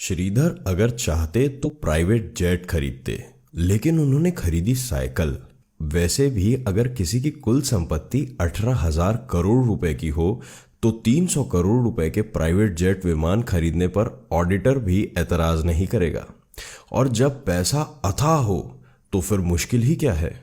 श्रीधर अगर चाहते तो प्राइवेट जेट खरीदते, लेकिन उन्होंने खरीदी साइकिल। वैसे भी अगर किसी की कुल संपत्ति 18,000 करोड़ रुपए की हो तो 300 करोड़ रुपए के प्राइवेट जेट विमान खरीदने पर ऑडिटर भी एतराज नहीं करेगा। और जब पैसा अथाह हो तो फिर मुश्किल ही क्या है।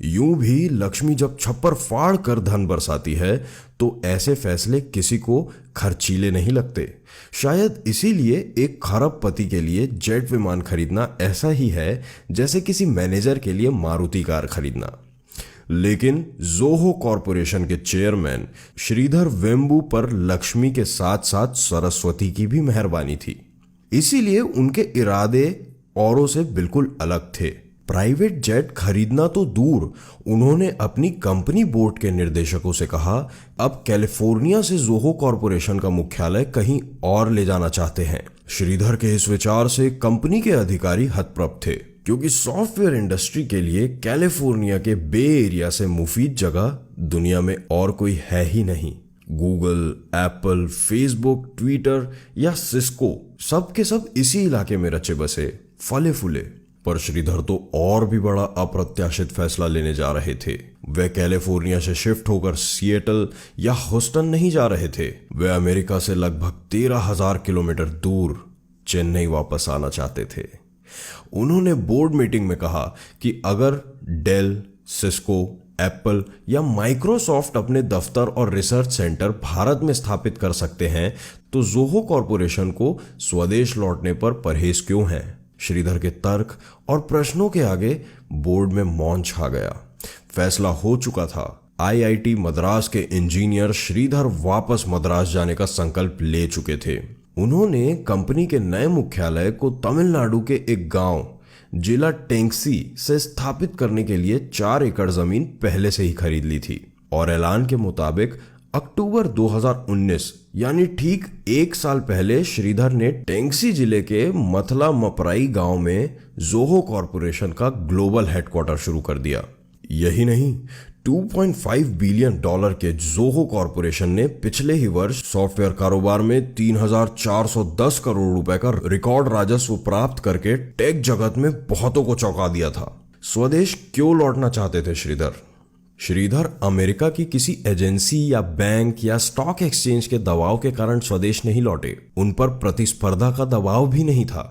यूं भी लक्ष्मी जब छप्पर फाड़ कर धन बरसाती है तो ऐसे फैसले किसी को खर्चीले नहीं लगते। शायद इसीलिए एक खरबपति के लिए जेट विमान खरीदना ऐसा ही है जैसे किसी मैनेजर के लिए मारुति कार खरीदना। लेकिन जोहो कॉरपोरेशन के चेयरमैन श्रीधर वेम्बू पर लक्ष्मी के साथ साथ सरस्वती की भी मेहरबानी थी, इसीलिए उनके इरादे औरों से बिल्कुल अलग थे। प्राइवेट जेट खरीदना तो दूर, उन्होंने अपनी कंपनी बोर्ड के निर्देशकों से कहा अब कैलिफोर्निया से जोहो कॉरपोरेशन का मुख्यालय कहीं और ले जाना चाहते हैं। श्रीधर के इस विचार से कंपनी के अधिकारी हतप्रभ थे, क्योंकि सॉफ्टवेयर इंडस्ट्री के लिए कैलिफोर्निया के बे एरिया से मुफीद जगह दुनिया में और कोई है ही नहीं। गूगल, एप्पल, फेसबुक, ट्विटर या सिस्को सब के सब इसी इलाके में रचे बसे फले फूले। पर श्रीधर तो और भी बड़ा अप्रत्याशित फैसला लेने जा रहे थे। वे कैलिफोर्निया से शिफ्ट होकर सिएटल या ह्यूस्टन नहीं जा रहे थे, वे अमेरिका से लगभग 13,000 किलोमीटर दूर चेन्नई वापस आना चाहते थे। उन्होंने बोर्ड मीटिंग में कहा कि अगर डेल, सिस्को, एप्पल या माइक्रोसॉफ्ट अपने दफ्तर और रिसर्च सेंटर भारत में स्थापित कर सकते हैं तो जोहो कॉरपोरेशन को स्वदेश लौटने पर परहेज क्यों है। श्रीधर के तर्क और प्रश्नों के आगे बोर्ड में मौन छा गया। फैसला हो चुका था। आईआईटी मद्रास के इंजीनियर श्रीधर वापस मद्रास जाने का संकल्प ले चुके थे। उन्होंने कंपनी के नए मुख्यालय को तमिलनाडु के एक गांव जिला टेंगसी से स्थापित करने के लिए 4 एकड़ जमीन पहले से ही खरीद ली थी और ऐलान के मुताबिक अक्टूबर 2019 यानी ठीक 1 साल पहले श्रीधर ने टेंगसी जिले के मथला मपराई गांव में जोहो कॉरपोरेशन का ग्लोबल हेडक्वार्टर शुरू कर दिया। यही नहीं, $2.5 बिलियन के जोहो कॉरपोरेशन ने पिछले ही वर्ष सॉफ्टवेयर कारोबार में 3,410 करोड़ रुपए का रिकॉर्ड राजस्व प्राप्त करके टेक जगत में बहुतों को चौंका दिया था। स्वदेश क्यों लौटना चाहते थे श्रीधर अमेरिका की किसी एजेंसी या बैंक या स्टॉक एक्सचेंज के दबाव के कारण स्वदेश नहीं लौटे। उन पर प्रतिस्पर्धा का दबाव भी नहीं था।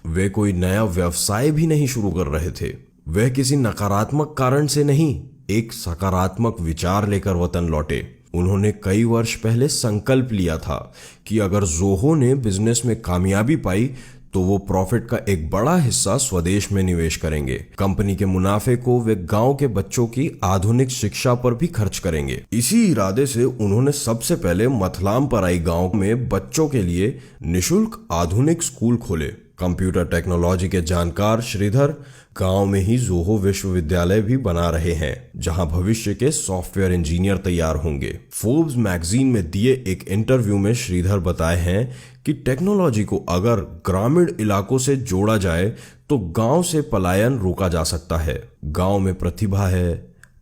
वे कोई नया व्यवसाय भी नहीं शुरू कर रहे थे। वे किसी नकारात्मक कारण से नहीं, एक सकारात्मक विचार लेकर वतन लौटे। उन्होंने कई वर्ष पहले संकल्प लिया था कि अगर जोहो ने बिजनेस में कामयाबी पाई तो वो प्रॉफिट का एक बड़ा हिस्सा स्वदेश में निवेश करेंगे। कंपनी के मुनाफे को वे गांव के बच्चों की आधुनिक शिक्षा पर भी खर्च करेंगे। इसी इरादे से उन्होंने सबसे पहले मथलाम पराई गांव में बच्चों के लिए निशुल्क आधुनिक स्कूल खोले। कंप्यूटर टेक्नोलॉजी के जानकार श्रीधर गांव में ही जोहो विश्वविद्यालय भी बना रहे हैं, जहां भविष्य के सॉफ्टवेयर इंजीनियर तैयार होंगे। फोर्ब्स मैगजीन में दिए एक इंटरव्यू में श्रीधर बताए हैं कि टेक्नोलॉजी को अगर ग्रामीण इलाकों से जोड़ा जाए तो गांव से पलायन रोका जा सकता है। गांव में प्रतिभा है,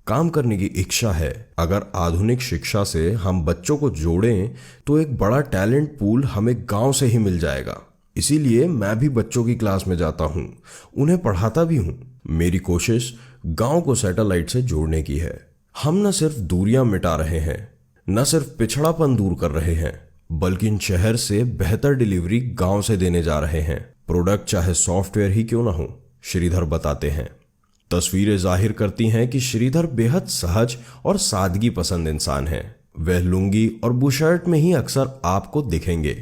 काम करने की इच्छा है। अगर आधुनिक शिक्षा से हम बच्चों को जोड़ें तो एक बड़ा टैलेंट पूल हमें गांव से ही मिल जाएगा। इसीलिए मैं भी बच्चों की क्लास में जाता हूँ, उन्हें पढ़ाता भी हूँ। मेरी कोशिश गांव को सैटेलाइट से जोड़ने की है। हम न सिर्फ दूरियां मिटा रहे हैं, न सिर्फ पिछड़ापन दूर कर रहे हैं, बल्कि इन शहर से बेहतर डिलीवरी गांव से देने जा रहे हैं। प्रोडक्ट चाहे सॉफ्टवेयर ही क्यों ना हो, श्रीधर बताते हैं। तस्वीरें जाहिर करती हैं कि श्रीधर बेहद सहज और सादगी पसंद इंसान हैं। वह लुंगी और बुशर्ट में ही अक्सर आपको दिखेंगे।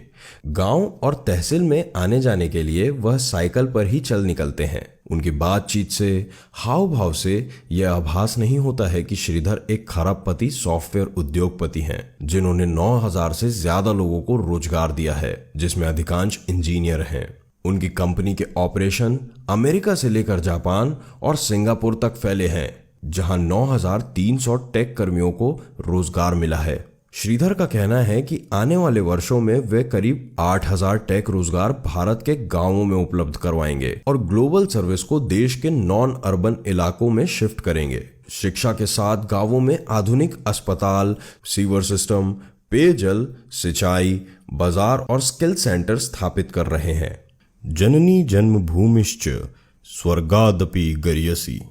गांव और तहसील में आने जाने के लिए वह साइकिल पर ही चल निकलते हैं। उनकी बातचीत से, हाव भाव से यह आभास नहीं होता है कि श्रीधर एक खरबपति सॉफ्टवेयर उद्योगपति हैं, जिन्होंने 9,000 से ज्यादा लोगों को रोजगार दिया है, जिसमें अधिकांश इंजीनियर हैं। उनकी कंपनी के ऑपरेशन अमेरिका से लेकर जापान और सिंगापुर तक फैले हैं, जहां 9,300 टेक कर्मियों को रोजगार मिला है। श्रीधर का कहना है कि आने वाले वर्षों में वे करीब 8,000 टेक रोजगार भारत के गांवों में उपलब्ध करवाएंगे और ग्लोबल सर्विस को देश के नॉन अर्बन इलाकों में शिफ्ट करेंगे। शिक्षा के साथ गांवों में आधुनिक अस्पताल, सीवर सिस्टम, पेयजल, सिंचाई, बाजार और स्किल सेंटर स्थापित कर रहे हैं। जननी जन्मभूमिश्च स्वर्गादपि गरीयसी।